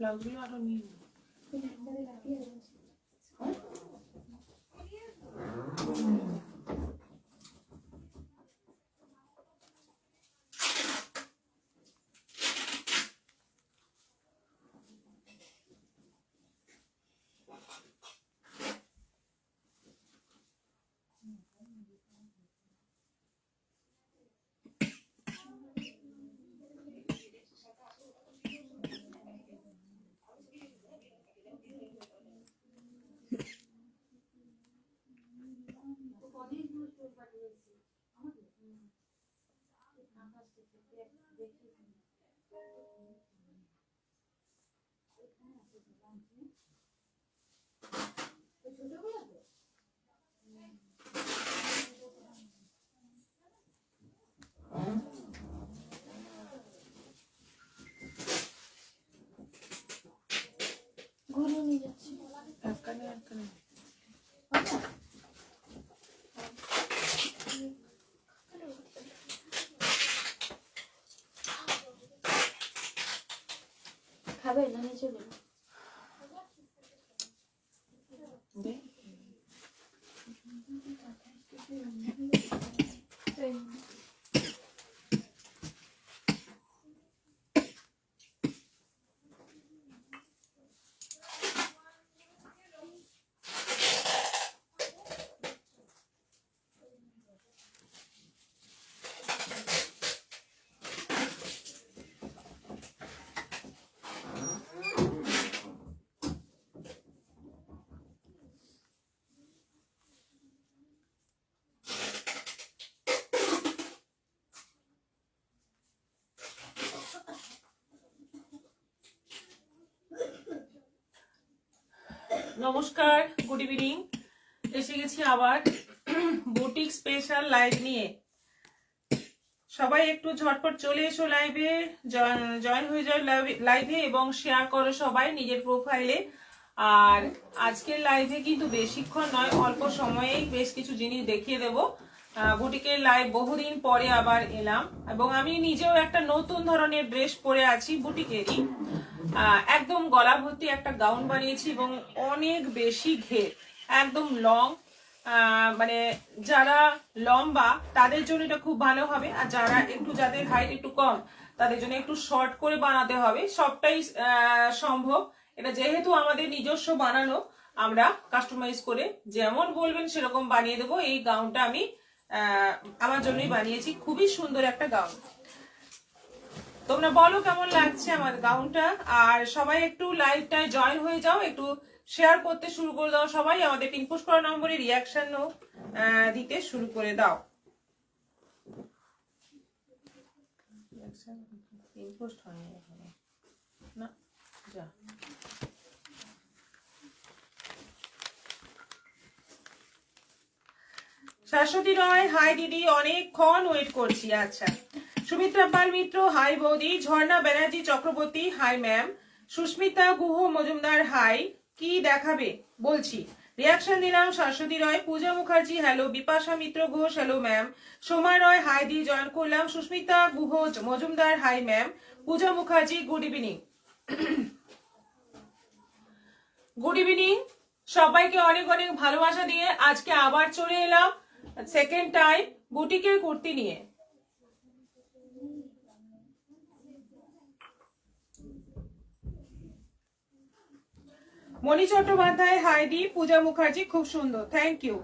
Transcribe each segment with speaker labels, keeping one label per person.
Speaker 1: ব্লাউজগুলো আরো নিয়ে
Speaker 2: ঘুরিয়ে নিয়ে যাচ্ছি।
Speaker 1: একখানে একখানে
Speaker 2: খাবে না নিচে গেল
Speaker 1: দে। নমস্কার, গুড ইভিনিং। এসে গেছি আবার বুটিক স্পেশাল লাইভ নিয়ে। সবাই একটু ঝটপট চলে এসো লাইভে, জয়েন হয়ে যাও লাইভে এবং শেয়ার করো সবাই নিজের প্রোফাইলে। আর আজকের লাইভে কিন্তু বেশিক্ষণ নয়, অল্প সময়েই বেশ কিছু জিনিস দেখিয়ে দেবো। বুটিকের লাইভ বহুদিন পরে আবার এলাম এবং আমি নিজেও একটা নতুন ধরনের ড্রেস পরে আছি বুটিকেরই। একদম গলা ভর্তি একটা গাউন বানিয়েছি এবং অনেক বেশি ঘের, একদম লং। মানে যারা লম্বা তাদের জন্য এটা খুব ভালো হবে, আর যারা যাদের হাইট একটু কম তাদের জন্য একটু শর্ট করে বানাতে হবে। সবটাই সম্ভব। এটা যেহেতু আমাদের নিজস্ব বানানো, আমরা কাস্টমাইজ করে যেমন বলবেন সেরকম বানিয়ে দেবো। এই গাউনটা আমি আমার জন্যই বানিয়েছি, খুবই সুন্দর একটা গাউন। তোমরা বলো কেমন লাগছে আমার গাউনটা। আর সবাই একটু লাইভটায় জয়েন হয়ে যাও, একটু শেয়ার করতে শুরু করে দাও। সবাই আমাদের পিনপোস্ট করা নম্বরে রিয়াকশন দিতে শুরু করে দাও। পিনপোস্ট হয়নি এখনো না, যা। শাশ্বতী রয়, হাই দিদি, অনেকক্ষণ ওয়েট করছি। আচ্ছা, সুমিত্রা পাল মিত্র, হাই বৌদি। Jharna Banerjee Chakraborty, hi ma'am. Susmita Guha Majumdar, hi. কি দেখাবে বলছি, রিয়াকশন দিলাম। Shashwati Roy, Puja Mukherjee, hello. Bipasha Mitra Ghosh, hello ma'am. Soma Roy, hi দিয়ে জয়েন করলাম। Susmita Guha Majumdar, hi ma'am. Puja Mukherjee, good evening. Good evening সবাইকে, অনেক অনেক ভালোবাসা দিয়ে আজকে আবার চলে এলাম সেকেন্ড টাইম বুটিকের কুর্তি নিয়ে। মণি চট্টোপাধ্যায়, হাইডি। পূজা মুখার্জি, খুব সুন্দর, থ্যাংক ইউ।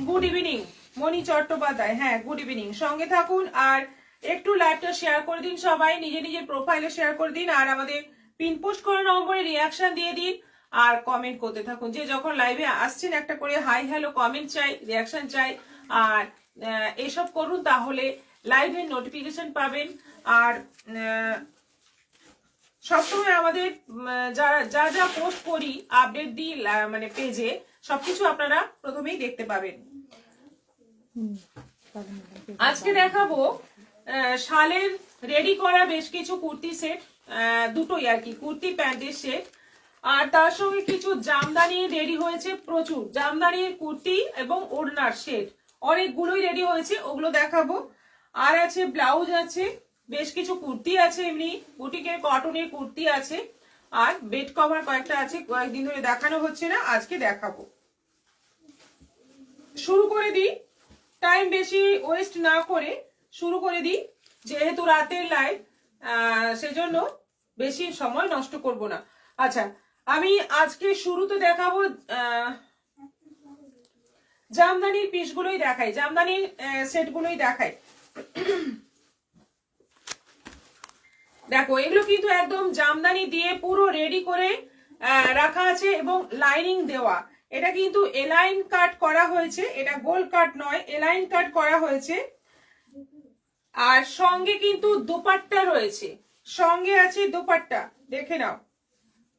Speaker 1: গুড ইভিনিং মণি চট্টোপাধ্যায়, হ্যাঁ গুড ইভিনিং। সঙ্গে থাকুন আর একটু লাইভটা শেয়ার করে দিন, সবাই নিজে নিজের প্রোফাইলে শেয়ার করে দিন, আর আমাদের পিন পোস্ট করা নম্বরে রিয়াকশন দিয়ে দিন আর কমেন্ট করতে থাকুন। যে যখন লাইভে আসছেন একটা করে হাই হ্যালো কমেন্ট চাই, রিয়াকশন চাই, আর এসব করুন, তাহলে লাইভের নোটিফিকেশন পাবেন। আর সবসময় আমাদের যা যা পোস্ট করি আপডেট দিই মানে পেজে, সবকিছু আপনারা প্রথমেই দেখতে পাবেন। আজকে দেখাবো শালের রেডি করা বেশ কিছু কুর্তি সেট, দুটোই আর কি, কুর্তি প্যান্টের সেট, আর তার সঙ্গে কিছু জামদানি রেডি হয়েছে, প্রচুর জামদানির কুর্তি এবং ওড়নার সেট অনেকগুলোই রেডি হয়েছে, ওগুলো দেখাবো। আর আছে ব্লাউজ আছে, বেশ কিছু কুর্তি আছে, এমনি বুটিকের কটনের কুর্তি আছে, আর বেড কভার কয়েকটা আছে, কয়েকদিন ধরে দেখানো হচ্ছে না, আজকে দেখাবো। শুরু করে দিই, টাইম বেশি ওয়েস্ট না করে শুরু করে দিই, যেহেতু রাতের লাইভ সেজন্য বেশি সময় নষ্ট করব না। আচ্ছা, আমি আজকে শুরুতে দেখাবো জামদানির পিসগুলোই দেখাই, জামদানির সেটগুলোই দেখাই। দেখো এগুলো কিন্তু একদম জামদানি দিয়ে পুরো রেডি করে রাখা আছে এবং লাইনিং দেওয়া। এটা কিন্তু এলাইন কাট করা হয়েছে, এটা গোল কাট নয়, এলাইন কাট করা হয়েছে। আর সঙ্গে কিন্তু দোপাট্টা রয়েছে, সঙ্গে আছে দোপাট্টা, দেখে নাও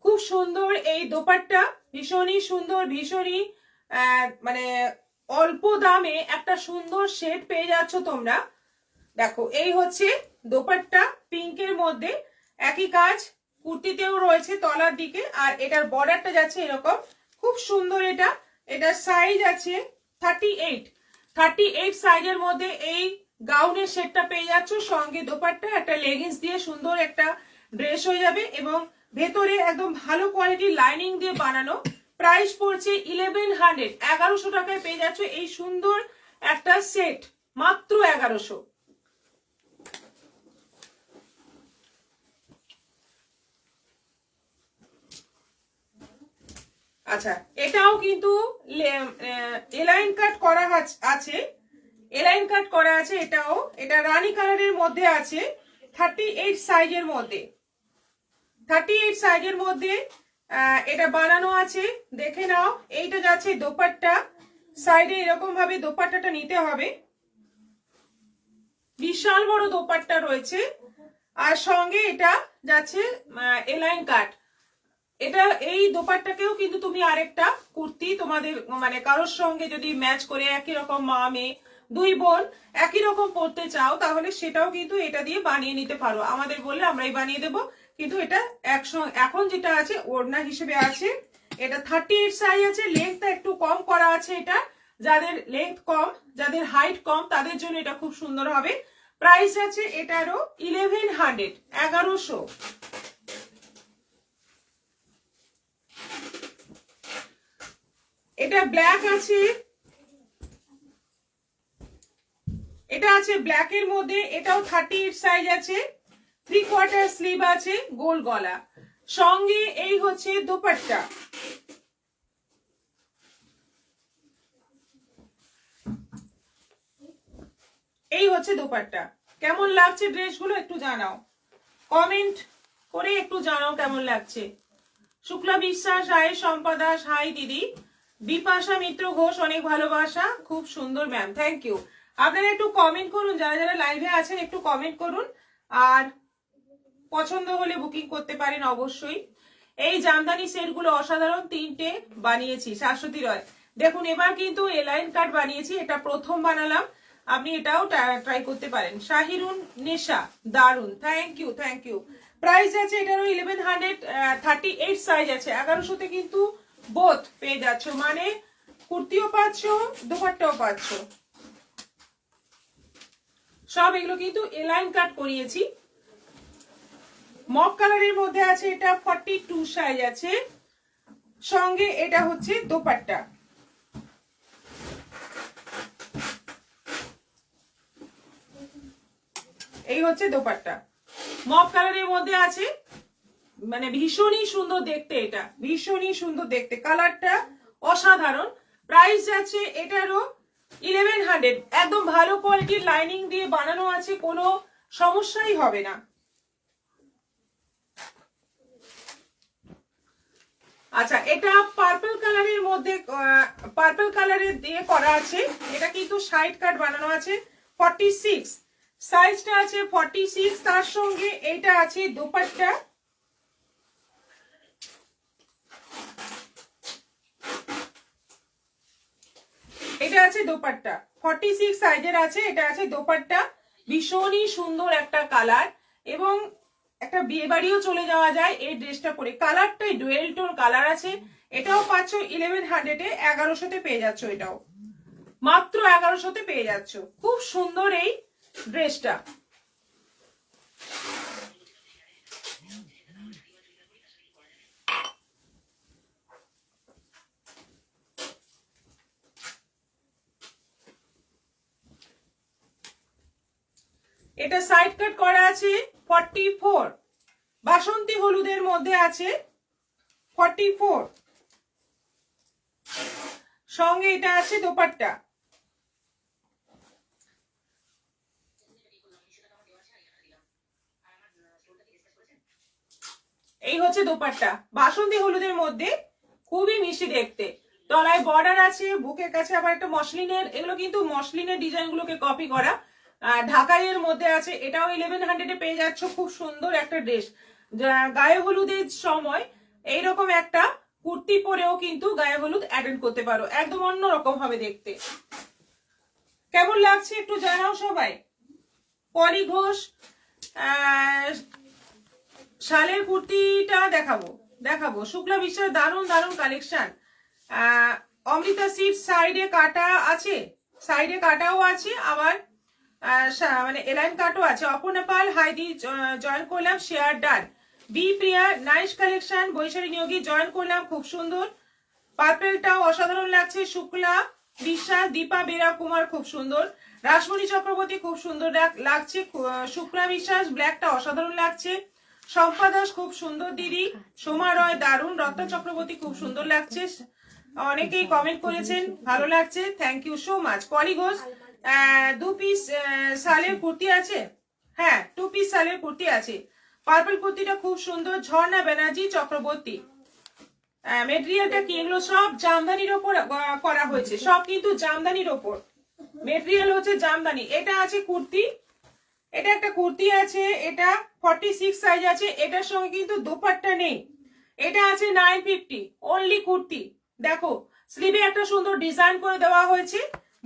Speaker 1: খুব সুন্দর এই দোপাট্টা, ভীষণই সুন্দর, ভীষণই মানে অল্প দামে একটা সুন্দর সেট পেয়ে যাচ্ছ তোমরা। দেখো এই হচ্ছে দোপাট্টা, পিঙ্কের মধ্যে একই কাজ, কুর্তিতেও রয়েছে তলার দিকে, আর এটার বর্ডারটা যাচ্ছে এরকম, খুব সুন্দর। এটার সাইজ আছে 38 সাইজের মধ্যে এই গাউনের সেটটা পেয়ে যাচ্ছ, সঙ্গে দোপাট্টা, একটা লেগিংস দিয়ে সুন্দর একটা ড্রেস হয়ে যাবে, এবং ভেতরে একদম ভালো কোয়ালিটির লাইনিং দিয়ে বানানো। প্রাইস পড়ছে 1100, 1100 টাকায় পেয়ে যাচ্ছ এই সুন্দর একটা সেট, মাত্র 1100। আচ্ছা, এটাও কিন্তু এলাইন কাট করা আছে, এলাইন কাট করা আছে, এটাও, এটা রানী কালারের মধ্যে আছে, 38 সাইজের মধ্যে, 38 সাইজের মধ্যে এটা বানানো আছে, দেখে নাও। এইটা যাচ্ছে দোপাট্টা, সাইডে এরকম ভাবে দোপাট্টাটা নিতে হবে, বিশাল বড় দোপাট্টা রয়েছে, আর সঙ্গে এটা যাচ্ছে এলাইন কাট। এটা এই দোপাট্টাকেও কিন্তু তুমি আরেকটা কুর্তি তোমাদের মানে কারোর সঙ্গে যদি ম্যাচ করে একই রকম মা মেয়ে দুই বোন একই রকম পরতে চাও, তাহলে সেটাও কিন্তু এটা দিয়ে বানিয়ে নিতে পারো, আমাদের বললে আমরাই বানিয়ে দেবো। কিন্তু এটা এখন যেটা আছে ওড়না হিসেবে আছে, এটা 38 সাইজ আছে, লেন্থটা একটু কম করা আছে, এটা যাদের লেন্থ কম, যাদের হাইট কম, তাদের জন্য এটা খুব সুন্দর হবে। প্রাইস আছে এটারও 1100, 1100। এটা ব্ল্যাক আছে, এটা আছে ব্ল্যাকের মধ্যে, এটাও 38 সাইজ আছে, 3/4 স্লিভ আছে, গোল গলা, সঙ্গে এই হচ্ছে দোপাট্টা। এই হচ্ছে দোপাট্টা। কেমন লাগছে ড্রেসগুলো একটু জানাও, কমেন্ট করে একটু জানাও কেমন লাগছে। শুক্লা বিশ্বাস, হাই সম্পা দাস, হাই দিদি। বিপাশা মিত্র ঘোষ, অনেক ভালোবাসা, খুব সুন্দর ম্যাম, থ্যাংক ইউ। আপনারা একটু কমেন্ট করুন, যারা যারা লাইভে আছেন একটু কমেন্ট করুন, আর পছন্দ হলে বুকিং করতে পারেন অবশ্যই। এই জামদানি সেটগুলো অসাধারণ, 3টে বানিয়েছি, শাশ্বতী রয়। দেখুন এবার কিন্তু এলাইন কাট বানিয়েছি, এটা প্রথম বানালাম, আপনি এটাও ট্রাই করতে পারেন। শাহিরুন নেশা, দারুন, thank you, thank you. Price আছে এটারও 1100, 38 সাইজ আছে, 1100তে কিন্তু বোথ পেয়ে যাচ্ছ, মানে কুর্তিও পাচ্ছ, দোপাট্টাও পাচ্ছ, সব এগুলো কিন্তু এলাইন কাট করিয়েছি। মক কালারের মধ্যে আছে, এটা 42 সাইজ আছে, সঙ্গে এটা হচ্ছে দোপাট্টা। এই হচ্ছে দোপাট্টা, মক কালারের মধ্যে আছে, মানে ভীষণই সুন্দর দেখতে, এটা ভীষণই সুন্দর দেখতে, কালারটা অসাধারণ। প্রাইস যাচ্ছে এটারও 1100। একদম ভালো কোয়ালিটির লাইনিং দিয়ে বানানো আছে, কোনো সমস্যাই হবে না। আচ্ছা, এটা পার্পল কালারের মধ্যে, পার্পল কালারের দিয়ে করা আছে। এটা কিন্তু সাইড কাট বানানো আছে। 46 সাইজটা আছে 46। তার সঙ্গে এটা আছে দোপাট্টা। এটা আছে দোপাট্টা, 46 সাইজের আছে। এটা আছে দোপাট্টা, ভীষণই সুন্দর একটা কালার, এবং একটা বিয়ে বাড়িও চলে যাওয়া যায় এই ড্রেসটা পরে। কালারটাই ডুয়েল টোন কালার আছে। এটাও পাচ্ছ 1100-এ, 1100-তে পেয়ে যাচ্ছ। এটাও মাত্র 1100-তে পেয়ে যাচ্ছ। খুব সুন্দর এই ড্রেসটা। এটা সাইড কাট করা আছে 44, বাসন্তী হলুদের মধ্যে আছে 44। সঙ্গে এটা আছে দোপাট্টা। এই হচ্ছে দোপাট্টা, বাসন্তী হলুদের মধ্যে, খুবই মিষ্টি দেখতে। তলায় বর্ডার আছে, বুকের কাছে আবার একটা মসলিনের, এগুলো কিন্তু মসলিনের ডিজাইন গুলোকে কপি করা। ঢাকাইয়ের মধ্যে আছে। এটাও 1100-এ পেয়ে যাচ্ছ। খুব সুন্দর একটা ড্রেস। গায়ে হলুদের সময় এইরকম একটা কুর্তি পরেও কিন্তু গায়ে হলুদ অ্যাটেন্ড করতে পারো, একদম অন্যরকম হবে দেখতে। কেমন লাগছে একটু জানাও সবাই। পলি ঘোষ শালের কুর্তিটা দেখাবো। শুক্লা বিশ্বাস, দারুণ দারুণ কালেকশন। অমৃতা সিট সাইডে কাটা আছে, সাইডে কাটাও আছে, আবার মানে এলাইন কাটও আছে। অপর্ণাপাল হাইদি জয়েন করলাম, শেয়ার ডান। বি প্রিয়া nice collection, Vaishali Niyogi join করলাম, খুব সুন্দর। পার্পেলটাও অসাধারণ লাগছে। শুক্লা বিশ্বাস, দীপা বেরা কুমার খুব সুন্দর। রাসমণি চক্রবর্তী খুব সুন্দর লাগছে। শুক্লা বিশ্বাস ব্ল্যাকটা অসাধারণ লাগছে। শম্পা দাস খুব সুন্দর দিদি। সোমা রয় দারুণ। রত্না চক্রবর্তী খুব সুন্দর লাগছে। অনেকেই কমেন্ট করেছেন, ভালো লাগছে, thank you so much. Poly Ghosh 2 piece শালের কুর্তি আছে, হ্যাঁ 2 পিস শালের কুর্তি আছে। পার্পল কুর্তিটা খুব সুন্দর। ঝর্ণা ব্যানার্জি চক্রবর্তী, মেটেরিয়ালটা কি, এগুলো সব জামদানির ওপর করা হয়েছে, সব কিন্তু জামদানির ওপর। মেটেরিয়াল হচ্ছে জামদানি। এটা আছে কুর্তি, এটা একটা কুর্তি আছে, এটা 46 সাইজ আছে। এটার সঙ্গে কিন্তু দোপাট্টা নেই। এটা আছে 950 অনলি কুর্তি। দেখো স্লিভে একটা সুন্দর ডিজাইন করে দেওয়া হয়েছে,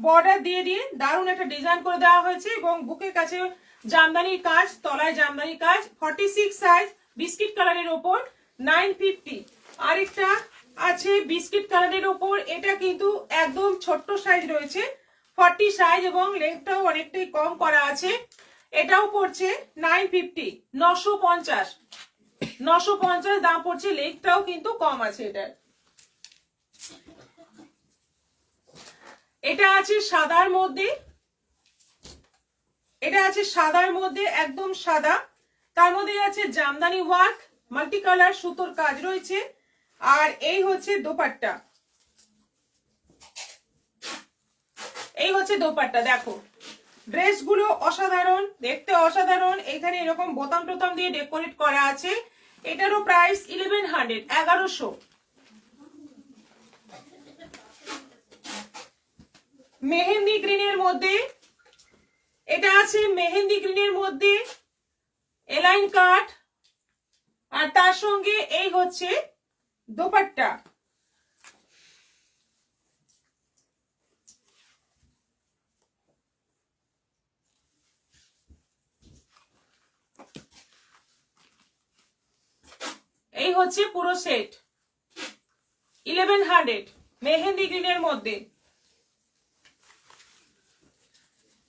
Speaker 1: বর্ডার দিয়ে দিয়ে দারুণ একটা ডিজাইন করে দেওয়া হয়েছে, এবং বুকের কাছে জামদানির কাজ, তলায় জামদানির কাজ। 46 সাইজ, বিস্কিট কালারের ওপর, 950। আরেকটা আছে বিস্কিট কালারের ওপর, এটা কিন্তু একদম ছোট্ট সাইজ রয়েছে, 40 সাইজ, এবং লেন্থটাও অনেকটাই কম করা আছে। এটাও পড়ছে 950, 950 দাম পড়ছে। লেগটাও কিন্তু কম আছে এটার। এটা আছে সাদার মধ্যে, এটা আছে সাদার মধ্যে, একদম সাদা। তার মধ্যে আছে জামদানি ওয়ার্ক, মাল্টি কালার সুতোর কাজ রয়েছে। আর এই হচ্ছে দোপাট্টা, এই হচ্ছে দোপাট্টা। দেখো ড্রেসগুলো অসাধারণ দেখতে, অসাধারণ। এখানে এরকম বোতাম টোতাম দিয়ে ডেকোরেট করা আছে। এটারও প্রাইস 1100, 1100। মেহেন্দি গ্রিনের মধ্যে, এটা আছে মেহেন্দি গ্রিনের মধ্যে এলাইন কাট, আর তার সঙ্গে এই হচ্ছে দোপাট্টা। এই হচ্ছে পুরো সেট, 1100 মেহেন্দি গ্রিনের মধ্যে।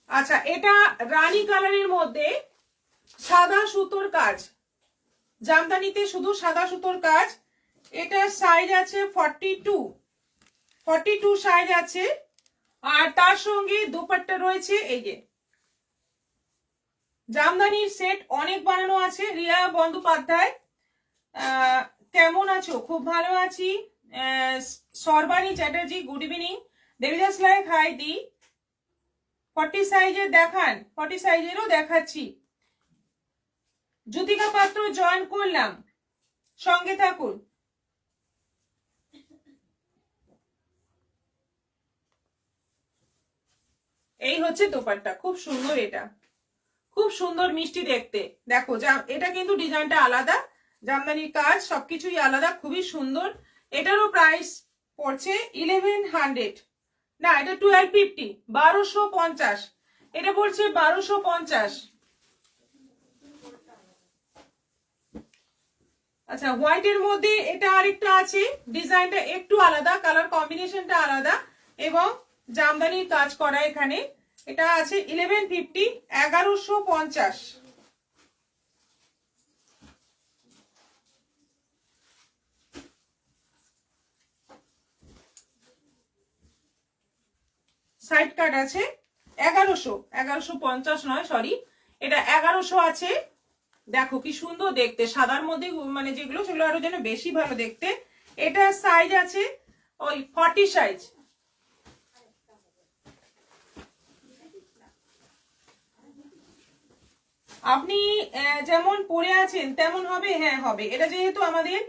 Speaker 1: আচ্ছা, এটা রানী কালারের মধ্যে সাদা সুতোর কাজ, জামদানিতে শুধু সাদা সুতোর কাজ। এটা সাইজ আছে 42 সাইজ আছে। আর তার সঙ্গে দোপাট্টা রয়েছে। এই যে জামদানির সেট অনেক বানানো আছে। রিয়া বন্দ্যোপাধ্যায়, কেমন আছো? খুব ভালো আছি। Sarbani Chatterjee, good evening. Debidas like hi দি। 40 সাইজের দেখান, 40 সাইজেরও দেখাচ্ছি। জ্যোতিকা পাত্র জয়েন করলাম, সঙ্গে থাকুন। এই হচ্ছে দোপাট্টা, খুব সুন্দর, এটা খুব সুন্দর মিষ্টি দেখতে। দেখো এটা কিন্তু ডিজাইনটা আলাদা, জামদানির কাজ সবকিছুই আলাদা, খুবই সুন্দর। এটারও প্রাইস পড়ছে 1100, না এটা 1250, 1250, এটা পড়ছে 1250। আচ্ছা, হোয়াইটের মধ্যে এটা আরেকটা আছে, ডিজাইনটা একটু আলাদা, কালার কম্বিনেশনটা আলাদা এবং জামদানির কাজ করা এখানে। এটা আছে 1150, 1150। সাইড কাট আছে 1100, 1150 নয়, সরি, এটা 1100 আছে। দেখো কি সুন্দর দেখতে, সাদার মধ্যে মানে যেগুলো সেগুলো আরো যেন বেশি ভালো দেখতে। এটা সাইজ আছে ওই 40 সাইজ। আপনি যেমন পরে আছেন তেমন হবে, হ্যাঁ হবে। এটা যেহেতু আমাদের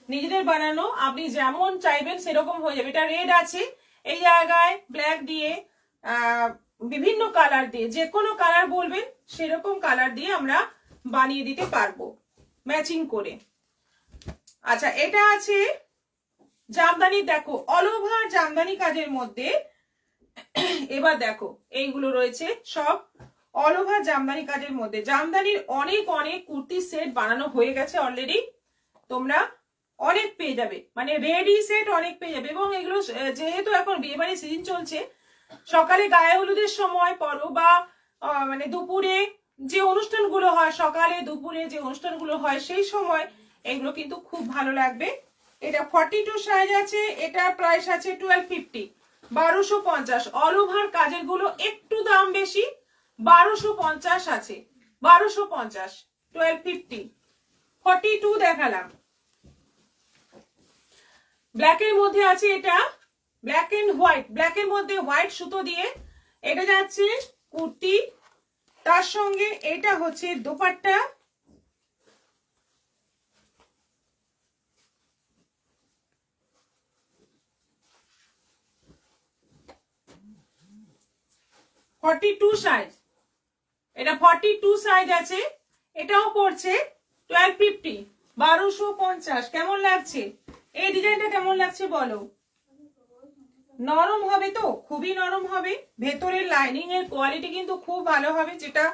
Speaker 1: নিজেদের বানানো, আপনি যেমন চাইবেন সেরকম হয়ে যাবে। এটা রেড আছে, এই জায়গায় ব্ল্যাক দিয়ে, বিভিন্ন কালার দিয়ে, যে কোনো কালার বলবেন সেরকম কালার দিয়ে আমরা বানিয়ে দিতে পারবো ম্যাচিং করে। আচ্ছা, এটা আছে জামদানি, দেখো অল ওভার জামদানি কাজের মধ্যে। এবার দেখো এইগুলো রয়েছে সব অল ওভার জামদানি কাজের মধ্যে। জামদানির অনেক অনেক কুর্তি সেট বানানো হয়ে গেছে অলরেডি, তোমরা অনেক পেয়ে যাবে, মানে রেডি সেট অনেক পেয়ে যাবে। এবং এগুলো যেহেতু এখন বিয়ে বাড়ির সিজন চলছে, সকালে গায়ে হলুদের সময় পরো বা মানে দুপুরে যে অনুষ্ঠানগুলো হয়, সকালে দুপুরে যে অনুষ্ঠানগুলো হয় সেই সময় এগুলো কিন্তু খুব ভালো লাগবে। এটা 42 সাইজ আছে, এটার প্রাইস আছে 1250, 1250। অল ওভার কাজের গুলো একটু দাম বেশি, 1250 আছে, 1250, 1250। 42 দেখালাম। ব্ল্যাকের মধ্যে আছে এটা, ব্ল্যাক এন্ড হোয়াইট, ব্ল্যাকের মধ্যে হোয়াইট সুতো দিয়ে এটা যাচ্ছে কুর্তি, তার সঙ্গে এটা হচ্ছে দোপাট্টা। সাইজ, এটা 42 সাইজ আছে, এটাও পড়ছে 1250, 1250। কেমন লাগছে এই ডিজাইনটা, কেমন লাগছে বলো? নরম হবে তো, খুবই নরম হবে। ভেতরের লাইনিং এর কোয়ালিটি কিন্তু খুব ভালো হবে, যেটা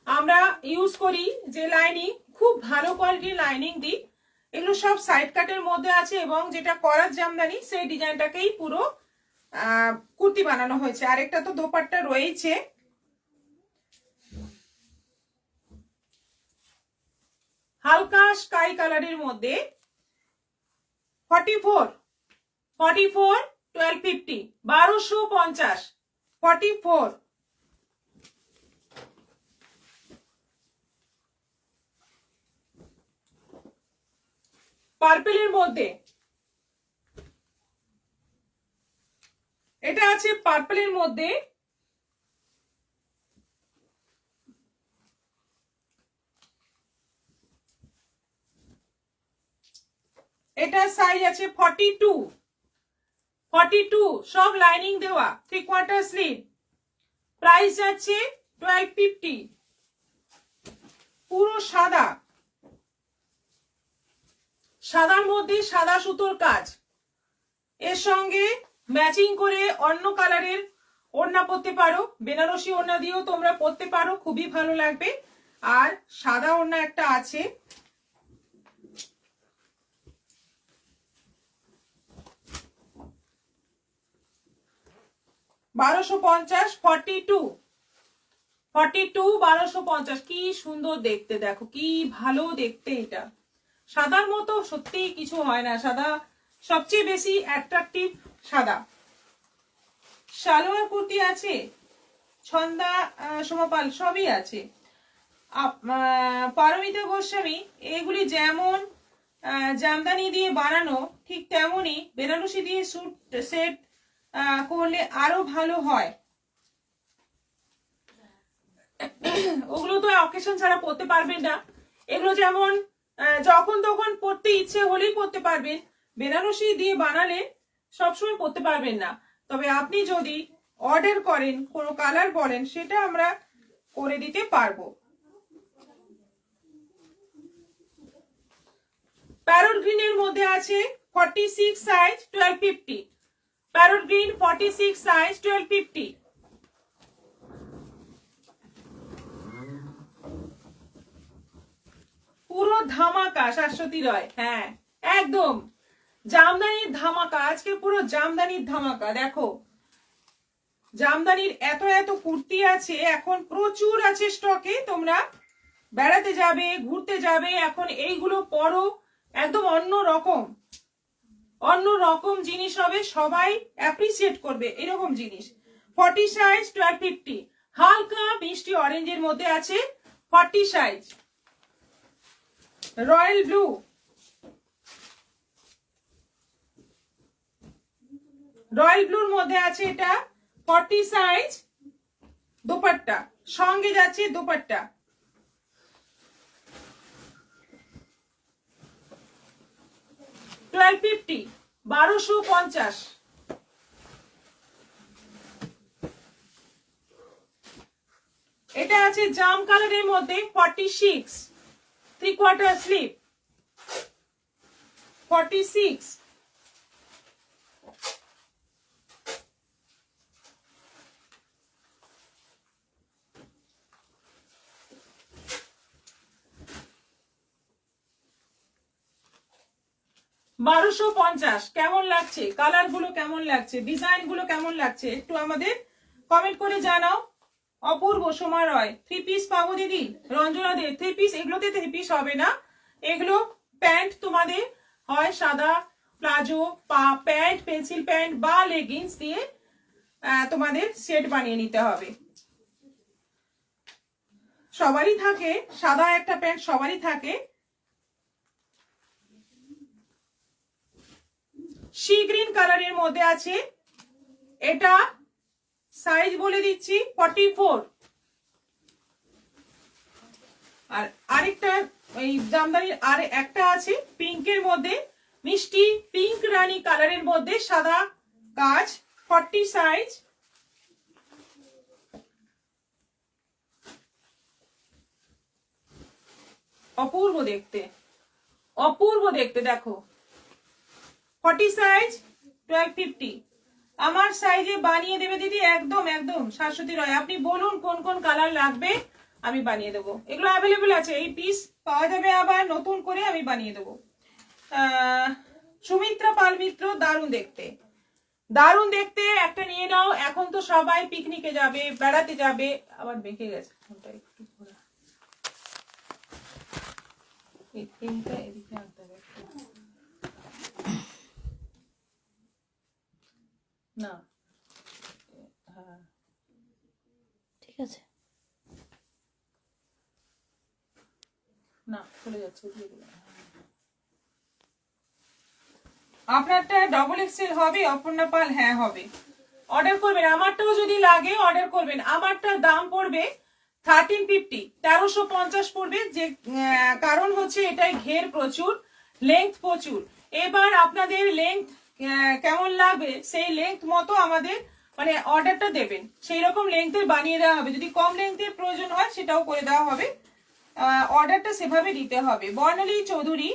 Speaker 1: আমরা ইউজ করি যে লাইনিং, খুব ভালো কোয়ালিটির লাইনিং দিই। এগুলো সব সাইড কাটের মধ্যে আছে এবং যেটা করার জামদানি সেই ডিজাইনটাকেই পুরো কুর্তি বানানো হয়েছে। আরেকটা তো দোপাট্টা রয়েছে। হালকা স্কাই কালারের মধ্যে 44, 1250, 1250, 44। পার্পেলের মধ্যে এটা আছে, পার্পেলের মধ্যে এটা সাইজ আছে 42, 42, সব লাইনিং দেওয়া, 3/4 স্লিভ। প্রাইস আছে 1250, পুরো সাদা, সাদার মধ্যে সাদা সুতোর কাজ, এর সঙ্গে ম্যাচিং করে অন্য কালারের ওড়না পরতে পারো, বেনারসি ওড়না দিয়েও তোমরা পরতে পারো, খুবই ভালো লাগবে। আর সাদা ওড়না একটা আছে, $1250, 42, 1250। কি সুন্দর দেখতে, দেখো কি ভালো দেখতে। এটা সাদার মতো সত্যি কিছু হয় না, সাদা সবচেয়ে বেশি অ্যাট্রাকটিভ, সাদা। সালোয়ার কুর্তি আছে, ছন্দা সোমাপাল সবই আছে। পারমিতা গোস্বামী, এগুলি যেমন জামদানি দিয়ে বানানো, ঠিক তেমনই বেনারসি দিয়ে স্যুট সেট করলে আরো ভালো হয়। ওগুলো তো অকেশন ছাড়া পরতে পারবেন না। এগুলো যেমন যখন তখন পরতে ইচ্ছে হলেই পরতে পারবেন, বেনারসি দিয়ে বানালে সবসময় পরতে পারবেন না। তবে আপনি যদি অর্ডার করেন, কোনো কালার বলেন, সেটা আমরা করে দিতে পারবো। প্যারট গ্রিনের মধ্যে আছে 46 সাইজ 1250। Parrot green 46 size 1250। পুরো ধামাকা শাশ্বতী রয়। হ্যাঁ একদম জামদানির ধামাকা, আজকে পুরো জামদানির ধামাকা। দেখো জামদানির এত এত কুর্তি আছে এখন, প্রচুর আছে স্টকে। তোমরা বেড়াতে যাবে, ঘুরতে যাবে, এখন এইগুলো পরো, একদম অন্য রকম জিনিস হবে, সবাই অ্যাপ্রিসিয়েট করবে এরকম জিনিস। 40 সাইজ 1250। হালকা মিষ্টি অরেঞ্জের মধ্যে আছে 40 সাইজ। রয়্যাল ব্লু, রয়্যাল ব্লুর মধ্যে আছে এটা 40 সাইজ। দোপাট্টা সঙ্গে যাচ্ছে, দোপাট্টা। $1250, 1250। এটা আছে জাম কালারের মধ্যে 46, 3/4 স্লিভ 46। $1250। কেমন লাগছে? কালার গুলো কেমন লাগছে? ডিজাইন গুলো কেমন লাগছে? একটু আমাদের কমেন্ট করে জানাও। অপূর্ব সোমা রয়, 3 পিস পাবো দিদি? রঞ্জনা দে, 3 পিস? এগুলোতে 3 পিস হবে না, এগুলো প্যান্ট তোমাদের হয় সাদা প্লাজো, প্যান্ট, পেন্সিল প্যান্ট বা লেগিংস দিয়ে তোমাদের সেট বানিয়ে নিতে হবে। সবারই থাকে সাদা একটা প্যান্ট, সবারই থাকে। সি গ্রিন কালারের মধ্যে আছে, এটা সাইজ বলে দিচ্ছি 44। আর আরেকটা এই জামদানির আর একটা আছে পিঙ্কের মধ্যে, মিষ্টি পিঙ্ক রানী কালারের মধ্যে সাদা কাজ, 40 সাইজ। অপূর্ব দেখতে, অপূর্ব দেখতে। দেখো 40 সাইজ 1250। আমার সাইজে বানিয়ে দেবে দিদি, একদম একদম শাশ্বতী রয়। আপনি বলুন কোন কোন কালার লাগবে, আমি বানিয়ে দেবো। এগুলো অ্যাভেলেবেল আছে, এই পিস পাওয়া যাবে আবার নতুন করে, আমি বানিয়ে দেবো। সুমিত্রা পাল মিত্র, দারুণ দেখতে, দারুণ দেখতে। একটা নিয়ে নাও, এখন তো সবাই পিকনিকে যাবে, বেড়াতে যাবে। আবার বেঁকে গেছে ফোনটা, একটু ঘোরা। এই পেনটা এদিকে আনতে হবে না। হ্যাঁ
Speaker 2: ঠিক আছে।
Speaker 1: না চলে যাচ্ছে, আপনারটা ডবল এক্সেল হবে অপর্ণা পাল? হ্যাঁ হবে, অর্ডার করবেন। আমারটাও যদি লাগে অর্ডার করবেন। আমারটার দাম পড়বে 1350, 1350 পড়বে। যে কারণ হচ্ছে এটাই ঘের প্রচুর, লেংথ প্রচুর। এবার আপনাদের লেংথ কেমন লাগবে সেই লেংথ মতো আমাদের মানে অর্ডারটা দেবেন, সেই রকম লেংথের বানিয়ে দেওয়া হবে। যদি কম লেংথের প্রয়োজন হয় সেটাও করে দেওয়া হবে, অর্ডারটা সেভাবে দিতে হবে। বর্ণালী চৌধুরী,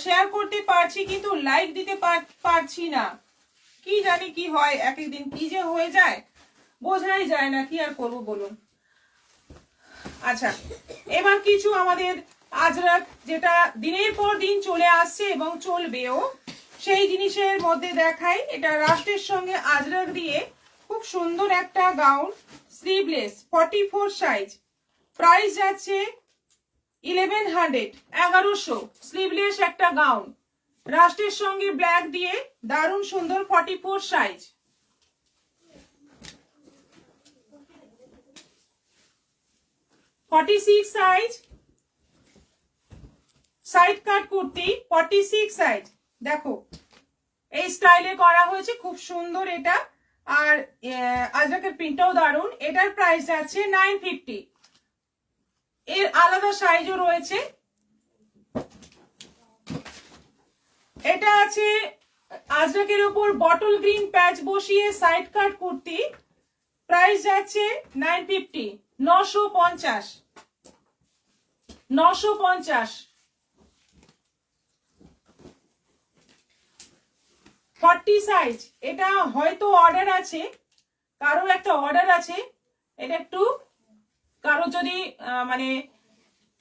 Speaker 1: শেয়ার করতে পারছি কিন্তু লাইক দিতে পারছি না, কি জানি কি হয়, এক একদিন কি যে হয়ে যায় বোঝাই যায় না, কি আর করবো বলুন। আচ্ছা, এবার কিছু আমাদের আজরাক, যেটা দিনের পর দিন চলে আসছে এবং চলবেও, সেই জিনিসের মধ্যে দেখাই। এটা রাষ্ট্রের সঙ্গে আজরাক দিয়ে খুব সুন্দর একটা গাউন, স্লিভলেস, 44 সাইজ। প্রাইস যাচ্ছে 1100, 1100। স্লিভলেস একটা গাউন, রাষ্ট্রের সঙ্গে ব্ল্যাক দিয়ে দারুণ সুন্দর, 44 সাইজ। $46 সাইজ। সাইড কাট কুর্তি 46 সাইজ, দেখো এই স্টাইলে করা হয়েছে, খুব সুন্দর এটা। আর আজরাকের প্রিন্টটাও দারুন। এটার প্রাইস আছে 950। এর আলাদা সাইজও রয়েছে। এটা আছে আজরাকের উপর বটল গ্রিন প্যাচ বসিয়ে সাইড কাট কুর্তি, প্রাইস আছে 950, 950, 950। 40 সাইজ, এটা হয়তো অর্ডার আছে, কারোর একটা অর্ডার আছে, এটা একটু কারো যদি মানে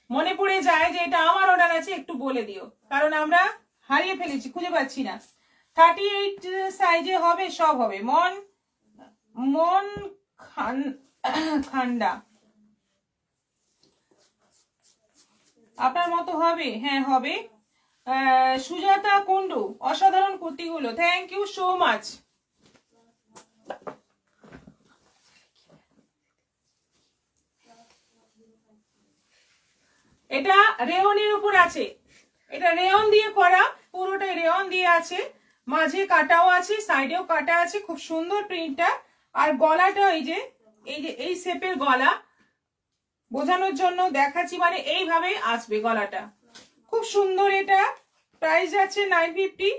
Speaker 1: মনে পড়ে যায় যে এটা আমার অর্ডার আছে, একটু বলে দিও, কারণ আমরা হারিয়ে ফেলেছি, খুঁজে পাচ্ছি না। 38 সাইজে হবে, সব হবে। মন খান্ডা আপনার মতো হবে? হ্যাঁ হবে। সুজাতা কুন্ডু, অসাধারণ কুর্তিগুলো, থ্যাংক ইউ সো মাচ। এটা রেয়নের উপর আছে, এটা রেয়ন দিয়ে করা, পুরোটাই রেয়ন দিয়ে আছে, মাঝে কাটাও আছে, সাইডেও কাটা আছে, খুব সুন্দর প্রিন্টটা। আর গলাটা এই শেপের গলা, বোঝানোর জন্য দেখাচ্ছি, মানে এইভাবে আসবে গলাটা, খুব সুন্দর। এটা প্রাইস আছে 950,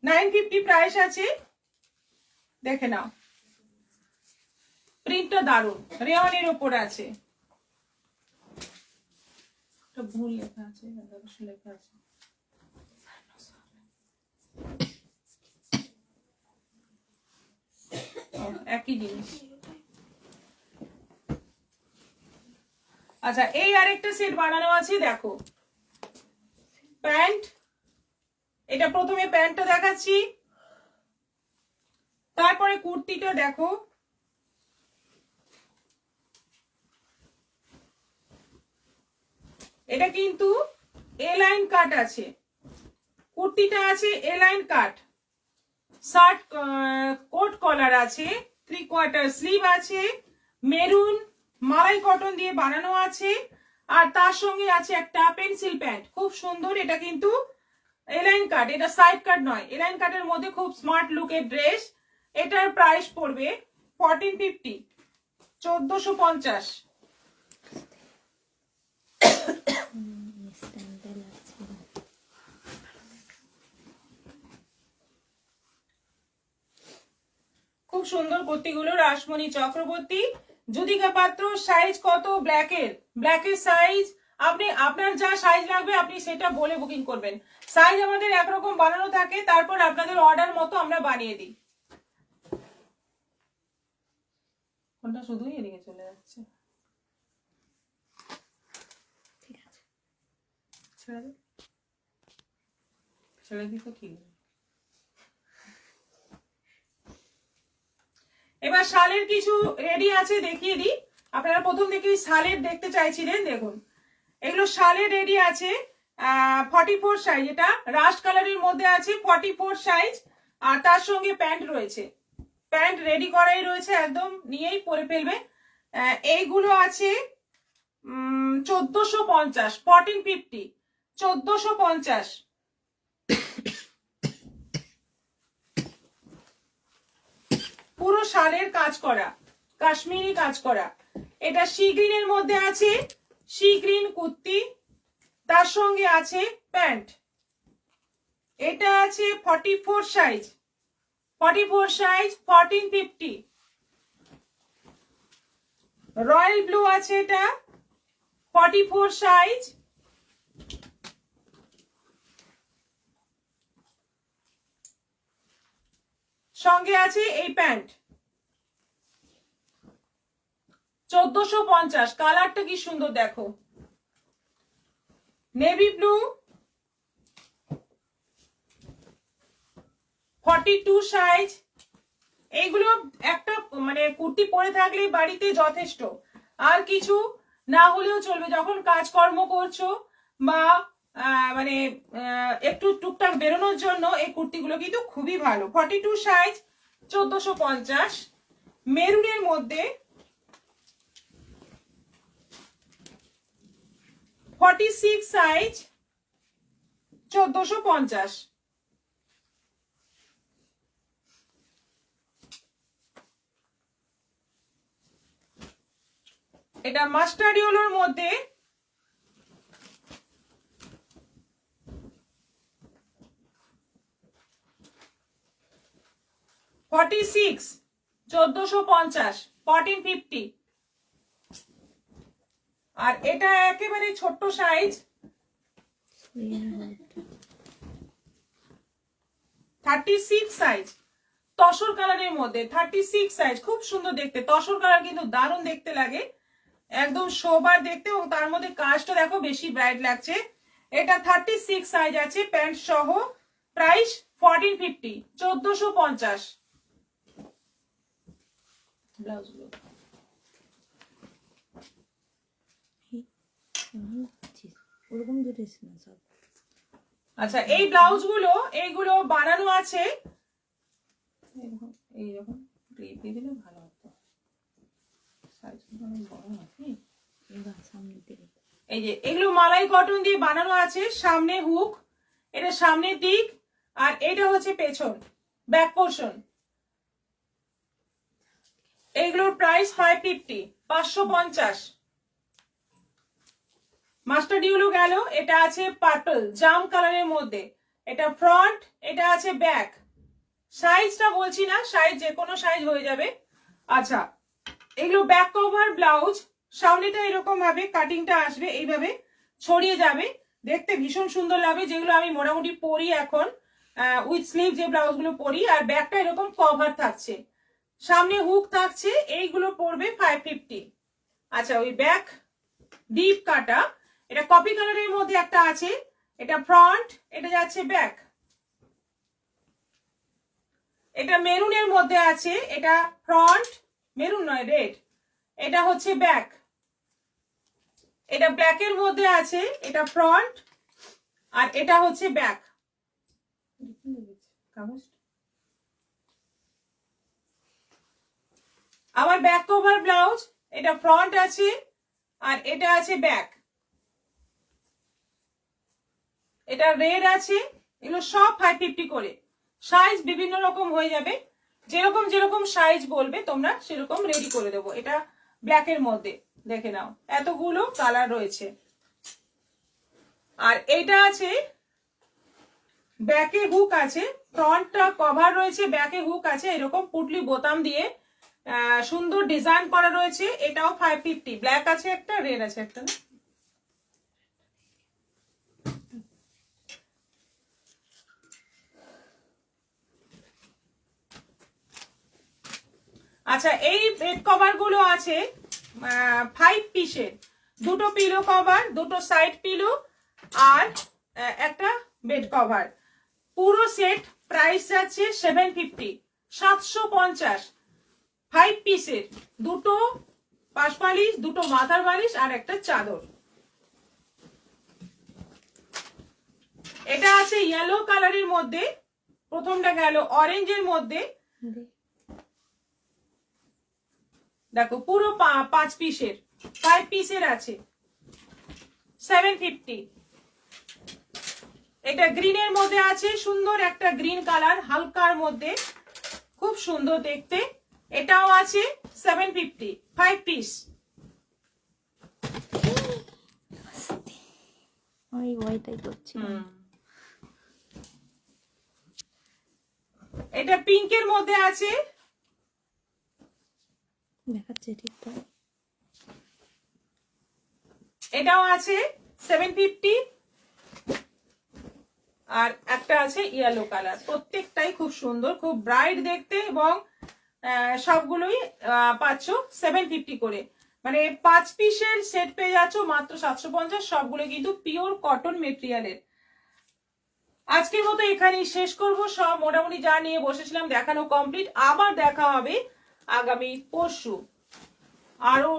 Speaker 1: 950 প্রাইস আছে, দেখে নাও, প্রিন্টটা দারুন, রেয়নের উপর আছে। ভুল লেখা আছে, লেখা আছে। একই জিনিস। আচ্ছা, এই আরেকটা সেট বানানো আছে, দেখো প্যান্ট। এটা প্রথমে প্যান্টটা দেখাচ্ছি, তারপরে কুর্তিটা দেখো। এটা কিন্তু এ লাইন কাট আছে, কুর্তিটা আছে এ লাইন কাট, শার্ট কোট কলার আছে, 3/4 স্লিভ আছে, মেরুন মালাই কটন দিয়ে বানানো আছে, আর তার সঙ্গে আছে একটা পেন্সিল প্যান্ট, খুব সুন্দর। এটা কিন্তু এলাইন কাট, এটা সাইড কাট নয়, এলাইন কাটের মধ্যে খুব স্মার্ট লুকের ড্রেস। এটার প্রাইস পড়বে 1450, 1450। খুব সুন্দর কুর্তিগুলো, রাসমণি চক্রবর্তী, যুদিকা পাত্র। সাইজ কত ব্ল্যাকের? ব্ল্যাকের সাইজ আপনি আপনার যা সাইজ লাগবে আপনি সেটা বলে বুকিং করবেন। সাইজ আমাদের একরকম বানানো থাকে, তারপর আপনাদের অর্ডার মতো আমরা বানিয়ে দিই। কোনটা শুধুই এদিকে চলে যাচ্ছে, ঠিক আছে ছেড়ে দে, ছেড়ে দিই তো ঠিক। এবার শালের কিছু রেডি আছে, দেখিয়ে দিই। আপনারা প্রথম থেকেই শালের দেখতে চাইছিলেন, দেখুন এগুলো শালের রেডি আছে। 44 সাইজ, এটা রাস্ট কালারের মধ্যে আছে, 44 সাইজ। আর তার সঙ্গে প্যান্ট রয়েছে, প্যান্ট রেডি করাই রয়েছে, একদম নিয়েই পরে ফেলবে। এইগুলো আছে 1450, 1450, 1450। পুরো শালের কাজ করা, কাশ্মীরি কাজ করা। এটা সি গ্রিনের মধ্যে আছে, সি গ্রিন কুর্তি, তার সঙ্গে আছে প্যান্ট। এটা আছে 44 সাইজ, 44 সাইজ, 1450। রয়্যাল ব্লু আছে, এটা 44 সাইজ, সঙ্গে আছে এই প্যান্ট, 1450। কালারটা কি সুন্দর দেখো, নেভি ব্লু, 42 সাইজ। এইগুলো একটা মানে কুর্তি পরে থাকলে বাড়িতে যথেষ্ট, আর কিছু না হলেও চলবে। যখন কাজকর্ম করছো বা মানে একটু টুকটাক বেরোনোর জন্য এই কুর্তিগুলো কিন্তু খুবই ভালো। 42 সাইজ, 1450। মেরুনের মধ্যে 46 সাইজ 1450। এটা মাস্টার্ড ইয়েলোর মধ্যে 46 1450 1450। আর এটা একেবারে ছোট্ট সাইজ 36 সাইজ তসর কালারের মধ্যে 36 সাইজ, খুব সুন্দর দেখতে। তসর কালার কিন্তু দারুণ দেখতে লাগে, একদম সোবার দেখতে, এবং তার মধ্যে কাজটা দেখো বেশি ব্রাইট লাগছে। এটা 36 সাইজ আছে প্যান্ট সহ, প্রাইস 1450 1450। ব্লাউজ গুলো
Speaker 2: ওরকম ধরেছ না সব।
Speaker 1: আচ্ছা, এই ব্লাউজ গুলো এইগুলো বানানো আছে এইরকম ক্লিপ দিয়ে দিলে ভালো হতো। সাইজগুলো অনেক বড় নাকি?
Speaker 2: সামনে দিকে
Speaker 1: এই যে এগুলো মালাই কটন দিয়ে বানানো আছে, সামনে হুক, এটা সামনের দিক, আর এটা হচ্ছে পেছন ব্যাক পোর্শন। এইগুলোর প্রাইস 550 550। মাস্টার্ড ইয়েলো গেল, এটা আছে পার্পল জাম কালারের মধ্যে, এটা ফ্রন্ট, এটা আছে ব্যাক। সাইজটা বলছি না, সাইজ যে কোনো সাইজ হয়ে যাবে। আচ্ছা, এগুলো ব্যাক কভার ব্লাউজ, সামনেটা এরকম ভাবে কাটিংটা আসবে, এইভাবে ছড়িয়ে যাবে, দেখতে ভীষণ সুন্দর লাগবে, যেগুলো আমি মোটামুটি পরি এখন উইথ স্লিভ যে ব্লাউজ গুলো পরি। আর ব্যাকটা এরকম কভার থাকছে, সামনে হুক থাকছে, এইগুলো পড়বে 550। আচ্ছা, ওই ব্যাক ডিপ কাটা, এটা কপি কালারের মধ্যে একটা আছে, এটা ফ্রন্ট, এটা যাচ্ছে ব্যাক। এটা মেরুনের মধ্যে আছে, এটা ফ্রন্ট, মেরুন নয় রেড, এটা হচ্ছে ব্যাক। এটা ব্ল্যাকের মধ্যে আছে, এটা ফ্রন্ট, আর এটা হচ্ছে ব্যাক। আবার ব্যাক কভার ব্লাউজ, এটা ফ্রন্ট আছে আর এটা আছে ব্যাক, এটা রেড আছে। এগুলো সব 550 করে। সাইজ বিভিন্ন রকম হয়ে যাবে, যেরকম যেরকম সাইজ বলবে তোমরা সেরকম রেডি করে দেবো। এটা ব্ল্যাকের মধ্যে দেখে নাও, এতগুলো কালার রয়েছে। আর এটা আছে ব্যাকে হুক আছে, ফ্রন্টটা কভার রয়েছে, ব্যাকে হুক আছে, এরকম পুটলি বোতাম দিয়ে সুন্দর ডিজাইন করা রয়েছে। এটাও 550। ব্ল্যাক আছে একটা, রেড আছে একটা না? আচ্ছা, এই বেড কভার গুলো আছে 5 পিসের, দুটো পিলো কভার, দুটো সাইড পিলো, আর একটা বেড কভার। পুরো সেট প্রাইস আছে 750 750। 5 পিসের, দুটো পাশ বালিশ, দুটো মাথার বালিশ, আর একটা চাদর। এটা আছে ইয়েলো কালারের মধ্যে, প্রথমটা গেল অরেঞ্জের মধ্যে, দেখো পুরো 5 পিসের, 5 পিসের আছে 750। এটা গ্রিনের মধ্যে আছে, সুন্দর একটা গ্রিন কালার, হালকার মধ্যে, খুব সুন্দর দেখতে। এটাও আছে 750, 5 পিস।
Speaker 2: আমি ভয়টাই করছি।
Speaker 1: এটা পিঙ্কের মধ্যে আছে,
Speaker 2: দেখাচ্ছে ঠিকঠাক।
Speaker 1: এটাও আছে 750। আর একটা আছে ইয়েলো কালার, প্রত্যেকটাই খুব সুন্দর, খুব ব্রাইট দেখতে, এবং সবগুলোই পাচ্ছ 750 করে। মানে 5 পিসের সেট পেয়ে যাচ্ছ মাত্র 750। সবগুলো কিন্তু পিওর কটন মেটেরিয়ালের। আজকের মতো এখানেই শেষ করব। সব মোটামুটি যা নিয়ে বসেছিলাম দেখানো কমপ্লিট। আবার দেখা হবে আগামী পরশু। আরো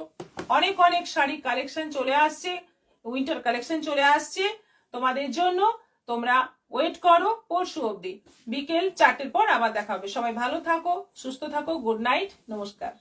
Speaker 1: অনেক অনেক শাড়ি কালেকশন চলে আসছে, উইন্টার কালেকশন চলে আসছে তোমাদের জন্য। তোমরা ওয়েট করো পরশু অবধি, বিকেল 4টের পর আবার দেখা হবে। সবাই ভালো থাকো, সুস্থ থাকো, গুড নাইট, নমস্কার।